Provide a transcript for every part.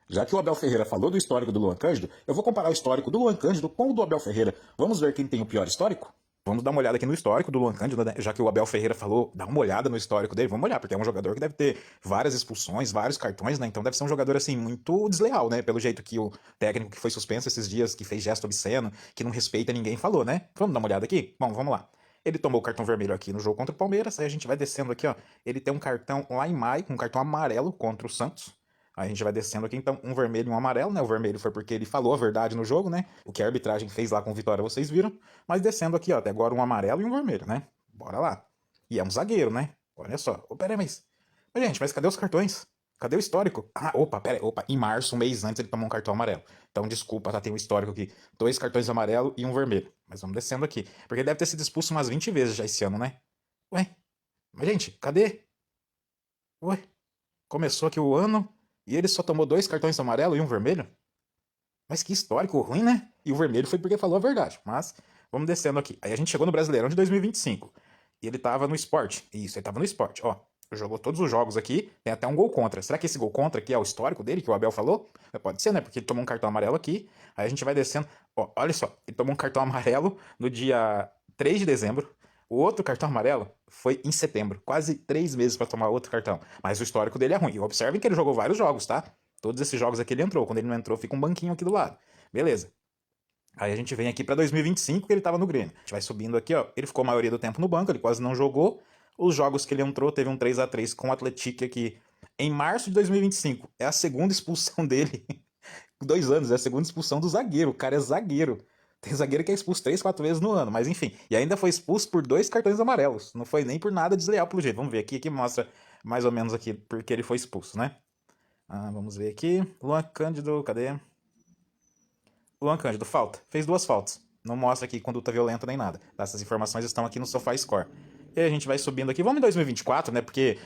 Já que o Abel Ferreira falou do histórico do Luan Cândido, eu vou comparar o histórico do Luan Cândido com o do Abel Ferreira. Vamos ver quem tem o pior histórico? Vamos dar uma olhada aqui no histórico do Luan Cândido, né? Já que o Abel Ferreira falou, dá uma olhada no histórico dele. Vamos olhar, porque é um jogador que deve ter várias expulsões, vários cartões, né? Então deve ser um jogador, assim, muito desleal, né? Pelo jeito que o técnico que foi suspenso esses dias, que fez gesto obsceno, que não respeita ninguém, falou, né? Vamos dar uma olhada aqui? Bom, vamos lá. Ele tomou o cartão vermelho aqui no jogo contra o Palmeiras, aí a gente vai descendo aqui, ó. Ele tem um cartão lá em maio, um cartão amarelo contra o Santos. Aí a gente vai descendo aqui, então, um vermelho e um amarelo, né? O vermelho foi porque ele falou a verdade no jogo, né? O que a arbitragem fez lá com o Vitória, vocês viram. Mas descendo aqui, ó, até agora um amarelo e um vermelho, né? Bora lá. E é um zagueiro, né? Olha só. Ô, pera aí, mas, gente, mas cadê os cartões? Cadê o histórico? Ah, opa, pera aí, opa. Em março, um mês antes, ele tomou um cartão amarelo. Então, desculpa, tá? Tem um histórico aqui. 2 cartões amarelo e um vermelho. Mas vamos descendo aqui. Porque ele deve ter sido expulso umas 20 vezes já esse ano, né? Ué, mas, gente, cadê? Ué, começou aqui o ano e ele só tomou 2 cartões amarelos e um vermelho? Mas que histórico ruim, né? E o vermelho foi porque falou a verdade. Mas vamos descendo aqui. Aí a gente chegou no Brasileirão de 2025. E ele tava no esporte. Isso, ele tava no esporte. Ó, jogou todos os jogos aqui. Tem até um gol contra. Será que esse gol contra aqui é o histórico dele, que o Abel falou? Pode ser, né? Porque ele tomou um cartão amarelo aqui. Aí a gente vai descendo. Ó, olha só. Ele tomou um cartão amarelo no dia 3 de dezembro. O outro cartão amarelo foi em setembro. Quase 3 meses para tomar outro cartão. Mas o histórico dele é ruim. E observem que ele jogou vários jogos, tá? Todos esses jogos aqui ele entrou. Quando ele não entrou, fica um banquinho aqui do lado. Beleza. Aí a gente vem aqui pra 2025, que ele tava no Grêmio. A gente vai subindo aqui, ó. Ele ficou a maioria do tempo no banco, ele quase não jogou. Os jogos que ele entrou, teve um 3-3 com o Atlético aqui em março de 2025. É a segunda expulsão dele. 2 anos, é a segunda expulsão do zagueiro. O cara é zagueiro. Tem zagueiro que é expulso 3, 4 vezes no ano, mas enfim. E ainda foi expulso por 2 cartões amarelos. Não foi nem por nada desleal pelo jeito. Vamos ver aqui, que mostra mais ou menos aqui porque ele foi expulso, né? Vamos ver aqui. Luan Cândido, cadê? Luan Cândido, falta. Fez 2 faltas. Não mostra aqui conduta violenta nem nada. Essas informações estão aqui no SofaScore. E aí a gente vai subindo aqui. Vamos em 2024, né? Porque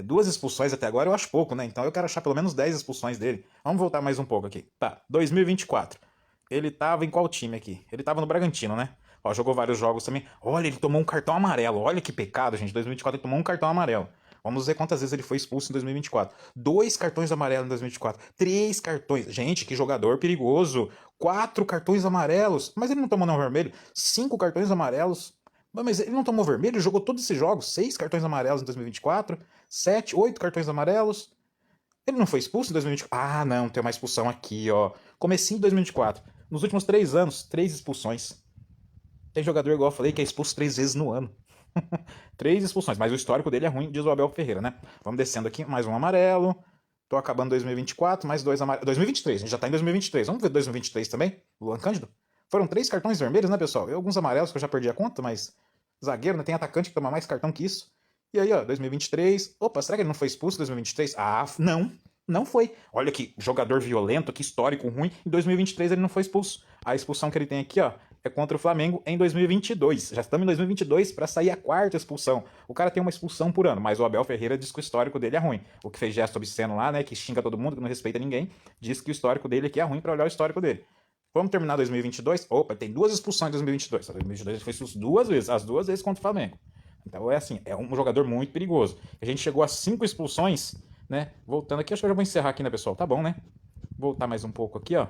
2 expulsões até agora eu acho pouco, né? Então eu quero achar pelo menos 10 expulsões dele. Vamos voltar mais um pouco aqui. Tá, 2024. Ele tava em qual time aqui? Ele tava no Bragantino, né? Ó, jogou vários jogos também. Olha, ele tomou um cartão amarelo. Olha que pecado, gente. 2024 ele tomou um cartão amarelo. Vamos ver quantas vezes ele foi expulso em 2024. 2 cartões amarelos em 2024. 3 cartões. Gente, que jogador perigoso. 4 cartões amarelos. Mas ele não tomou não vermelho. 5 cartões amarelos. Mas ele não tomou vermelho? Ele jogou todos esses jogos. 6 cartões amarelos em 2024. 7, 8 cartões amarelos. Ele não foi expulso em 2024? Ah, não. Tem uma expulsão aqui, ó. Comecinho de 2024. Nos últimos 3 anos, 3 expulsões. Tem jogador, igual eu falei, que é expulso 3 vezes no ano. 3 expulsões, mas o histórico dele é ruim, diz o Abel Ferreira, né? Vamos descendo aqui, mais um amarelo. Tô acabando 2024, mais 2 amarelos. 2023, a gente já tá em 2023. Vamos ver 2023 também? Luan Cândido? Foram 3 cartões vermelhos, né, pessoal? E alguns amarelos que eu já perdi a conta, mas zagueiro, né? Tem atacante que toma mais cartão que isso. E aí, ó, 2023. Opa, será que ele não foi expulso em 2023? Ah, não. Não foi. Olha que jogador violento, que histórico ruim. Em 2023 ele não foi expulso. A expulsão que ele tem aqui, ó, é contra o Flamengo em 2022. Já estamos em 2022 para sair a 4ª expulsão. O cara tem uma expulsão por ano, mas o Abel Ferreira diz que o histórico dele é ruim. O que fez gesto obsceno lá, né, que xinga todo mundo, que não respeita ninguém, diz que o histórico dele aqui é ruim para olhar o histórico dele. Vamos terminar 2022? Opa, tem 2 expulsões em 2022. Em 2022 ele foi expulso 2 vezes, as 2 vezes contra o Flamengo. Então é assim, é um jogador muito perigoso. A gente chegou a 5 expulsões, né? Voltando aqui, acho que eu já vou encerrar aqui, né, pessoal? Tá bom, né? Voltar mais um pouco aqui, ó.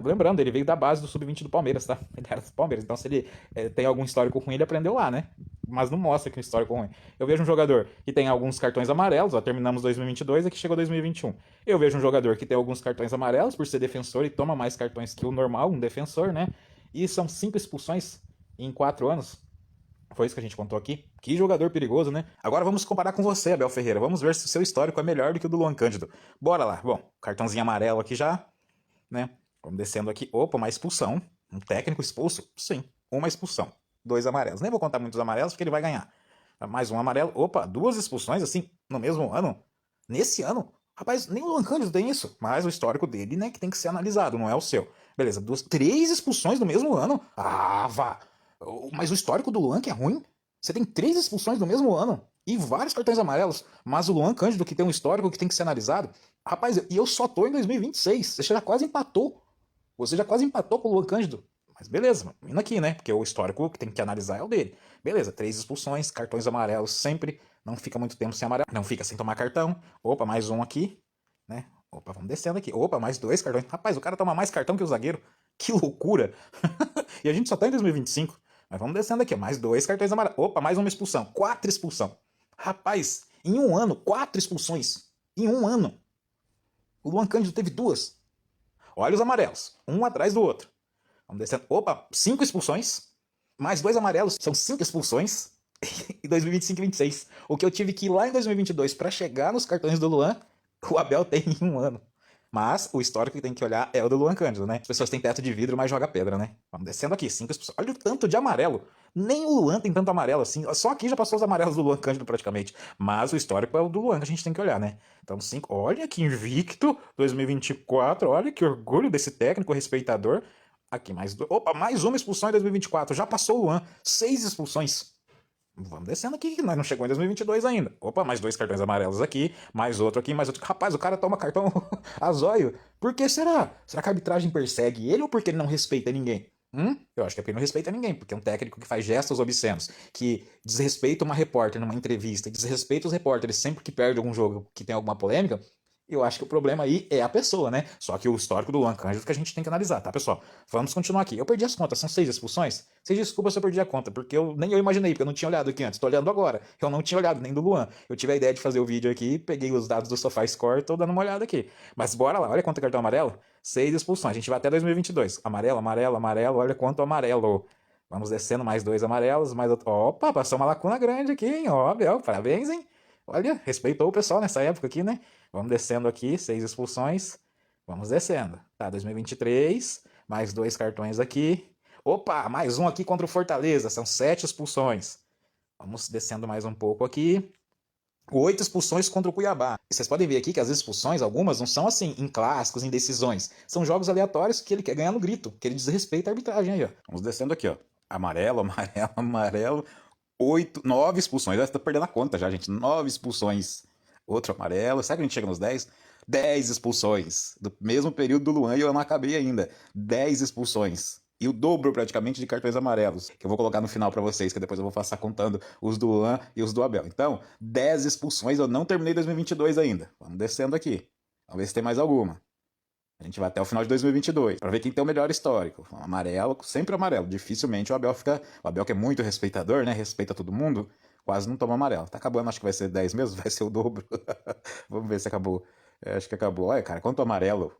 Lembrando, ele veio da base do Sub-20 do Palmeiras, tá? Ele era do Palmeiras, então se ele tem algum histórico ruim, ele aprendeu lá, né? Mas não mostra que é um histórico ruim. Eu vejo um jogador que tem alguns cartões amarelos, ó, terminamos 2022 e aqui chegou 2021. Eu vejo um jogador que tem alguns cartões amarelos por ser defensor e toma mais cartões que o normal, um defensor, né? E são 5 expulsões em 4 anos. Foi isso que a gente contou aqui. Que jogador perigoso, né? Agora vamos comparar com você, Abel Ferreira. Vamos ver se o seu histórico é melhor do que o do Luan Cândido. Bora lá. Bom, cartãozinho amarelo aqui já, né? Vamos descendo aqui. Opa, uma expulsão. Um técnico expulso? Sim, uma expulsão. 2 amarelos. Nem vou contar muitos amarelos porque ele vai ganhar. Mais um amarelo. Opa, 2 expulsões assim no mesmo ano? Nesse ano? Rapaz, nem o Luan Cândido tem isso. Mas o histórico dele, né, que tem que ser analisado, não é o seu. Beleza, 3 expulsões no mesmo ano? Ah, vá. Mas o histórico do Luan que é ruim? Você tem 3 expulsões no mesmo ano e vários cartões amarelos. Mas o Luan Cândido, que tem um histórico que tem que ser analisado. Rapaz, e eu só tô em 2026. Você já quase empatou. Você já quase empatou com o Luan Cândido. Mas beleza, indo aqui, né? Porque o histórico que tem que analisar é o dele. Beleza, 3 expulsões, cartões amarelos sempre. Não fica muito tempo sem amarelo. Não fica sem tomar cartão. Opa, mais um aqui, né? Opa, vamos descendo aqui. Opa, mais 2 cartões. Rapaz, o cara toma mais cartão que o zagueiro. Que loucura. E a gente só tá em 2025. Mas vamos descendo aqui. Mais 2 cartões amarelos. Opa, mais uma expulsão. 4 expulsão. Rapaz, em um ano, 4 expulsões. Em um ano. O Luan Cândido teve 2. Olha os amarelos. Um atrás do outro. Vamos descendo. Opa, 5 expulsões. Mais 2 amarelos. São 5 expulsões. Em 2025 e 26. O que eu tive que ir lá em 2022 para chegar nos cartões do Luan, o Abel tem em um ano. Mas o histórico que tem que olhar é o do Luan Cândido, né? As pessoas têm teto de vidro, mas joga pedra, né? Vamos descendo aqui, 5 expulsões. Olha o tanto de amarelo. Nem o Luan tem tanto amarelo assim. Só aqui já passou os amarelos do Luan Cândido praticamente. Mas o histórico é o do Luan que a gente tem que olhar, né? Então, 5. Olha que invicto 2024. Olha que orgulho desse técnico respeitador. Aqui, mais 2. Opa, mais uma expulsão em 2024. Já passou o Luan. 6 expulsões. Vamos descendo aqui, que nós não chegou em 2022 ainda. Opa, mais 2 cartões amarelos aqui, mais outro aqui, mais outro. Rapaz, o cara toma cartão a zóio. Por que será? Será que a arbitragem persegue ele ou porque ele não respeita ninguém? Eu acho que é porque ele não respeita ninguém, porque é um técnico que faz gestos obscenos, que desrespeita uma repórter numa entrevista, desrespeita os repórteres sempre que perde algum jogo que tem alguma polêmica. Eu acho que o problema aí é a pessoa, né? Só que o histórico do Luan Cândido que a gente tem que analisar, tá, pessoal? Vamos continuar aqui. Eu perdi as contas, são 6 expulsões? Vocês desculpa se eu perdi a conta, porque nem eu imaginei, porque eu não tinha olhado aqui antes. Tô olhando agora. Eu não tinha olhado nem do Luan. Eu tive a ideia de fazer o vídeo aqui, peguei os dados do SofaScore e tô dando uma olhada aqui. Mas bora lá, olha quanto cartão amarelo. 6 expulsões. A gente vai até 2022. Amarelo, amarelo, amarelo, olha quanto amarelo. Vamos descendo mais 2 amarelos, mais outro. Opa, passou uma lacuna grande aqui, hein? Ó, Bel, parabéns, hein? Olha, respeitou o pessoal nessa época aqui, né? Vamos descendo aqui, 6 expulsões. Vamos descendo. Tá, 2023, mais 2 cartões aqui. Opa, mais um aqui contra o Fortaleza, são 7 expulsões. Vamos descendo mais um pouco aqui. 8 expulsões contra o Cuiabá. E vocês podem ver aqui que as expulsões, algumas, não são assim, em clássicos, em decisões. São jogos aleatórios que ele quer ganhar no grito, que ele desrespeita a arbitragem aí, ó. Vamos descendo aqui, ó. Amarelo, amarelo, amarelo. 9 expulsões. Já tá perdendo a conta já, gente. 9 expulsões. Outro amarelo. Será que a gente chega nos 10? 10 expulsões. Do mesmo período do Luan e eu não acabei ainda. 10 expulsões. E o dobro praticamente de cartões amarelos. Que eu vou colocar no final pra vocês, que depois eu vou passar contando os do Luan e os do Abel. Então, 10 expulsões. Eu não terminei 2022 ainda. Vamos descendo aqui. Vamos ver se tem mais alguma. A gente vai até o final de 2022 para ver quem tem o melhor histórico. Amarelo, sempre amarelo. Dificilmente o Abel fica. O Abel, que é muito respeitador, né? Respeita todo mundo, quase não toma amarelo. Tá acabando, acho que vai ser 10 mesmo, vai ser o dobro. Vamos ver se acabou. Acho que acabou. Olha, cara, quanto amarelo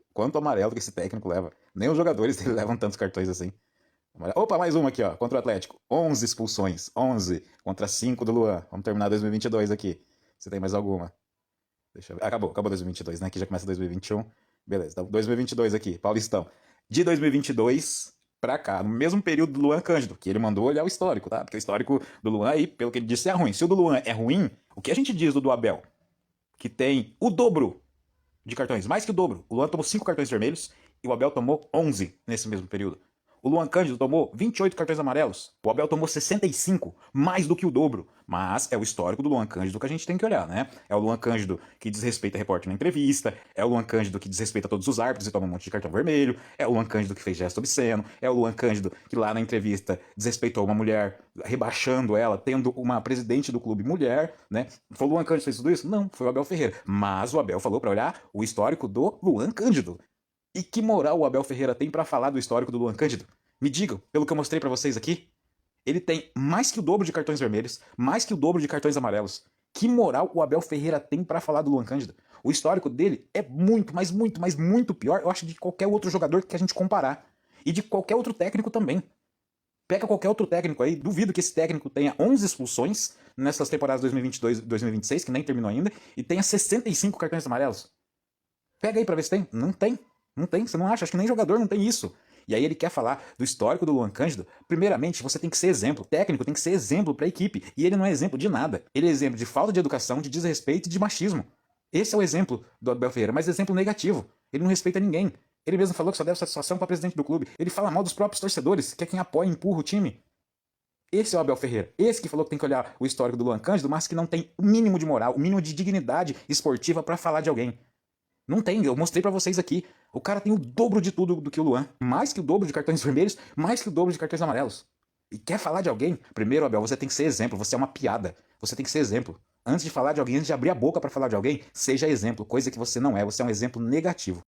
que esse técnico leva. Nem os jogadores dele levam tantos cartões assim. Opa, mais uma aqui, ó, contra o Atlético. 11 expulsões. 11 contra 5 do Luan. Vamos terminar 2022 aqui. Se tem mais alguma. Deixa eu ver. Acabou 2022, né? Aqui já começa 2021. Beleza, então 2022 aqui, Paulistão. De 2022 pra cá, no mesmo período do Luan Cândido, que ele mandou olhar o histórico, tá? Porque o histórico do Luan aí, pelo que ele disse, é ruim. Se o do Luan é ruim, o que a gente diz do Abel? Que tem o dobro de cartões, mais que o dobro. O Luan tomou 5 cartões vermelhos e o Abel tomou 11 nesse mesmo período. O Luan Cândido tomou 28 cartões amarelos. O Abel tomou 65, mais do que o dobro. Mas é o histórico do Luan Cândido que a gente tem que olhar, né? É o Luan Cândido que desrespeita a repórter na entrevista. É o Luan Cândido que desrespeita todos os árbitros e toma um monte de cartão vermelho. É o Luan Cândido que fez gesto obsceno. É o Luan Cândido que lá na entrevista desrespeitou uma mulher, rebaixando ela, tendo uma presidente do clube mulher, né? Foi o Luan Cândido que fez tudo isso? Não, foi o Abel Ferreira. Mas o Abel falou pra olhar o histórico do Luan Cândido. E que moral o Abel Ferreira tem pra falar do histórico do Luan Cândido? Me digam, pelo que eu mostrei pra vocês aqui, ele tem mais que o dobro de cartões vermelhos, mais que o dobro de cartões amarelos. Que moral o Abel Ferreira tem pra falar do Luan Cândido? O histórico dele é muito, mas muito, mas muito pior, eu acho, de qualquer outro jogador que a gente comparar. E de qualquer outro técnico também. Pega qualquer outro técnico aí, duvido que esse técnico tenha 11 expulsões nessas temporadas 2022 e 2026, que nem terminou ainda, e tenha 65 cartões amarelos. Pega aí pra ver se tem. Não tem. Não tem, você não acha? Acho que nem jogador não tem isso. E aí ele quer falar do histórico do Luan Cândido. Primeiramente, você tem que ser exemplo. O técnico tem que ser exemplo para a equipe. E ele não é exemplo de nada. Ele é exemplo de falta de educação, de desrespeito e de machismo. Esse é o exemplo do Abel Ferreira, mas exemplo negativo. Ele não respeita ninguém. Ele mesmo falou que só deve satisfação para presidente do clube. Ele fala mal dos próprios torcedores, que é quem apoia e empurra o time. Esse é o Abel Ferreira. Esse que falou que tem que olhar o histórico do Luan Cândido, mas que não tem o mínimo de moral, o mínimo de dignidade esportiva para falar de alguém. Não tem, eu mostrei pra vocês aqui. O cara tem o dobro de tudo do que o Luan. Mais que o dobro de cartões vermelhos, mais que o dobro de cartões amarelos. E quer falar de alguém? Primeiro, Abel, você tem que ser exemplo. Você é uma piada. Você tem que ser exemplo. Antes de falar de alguém, antes de abrir a boca pra falar de alguém, seja exemplo, coisa que você não é, você é um exemplo negativo.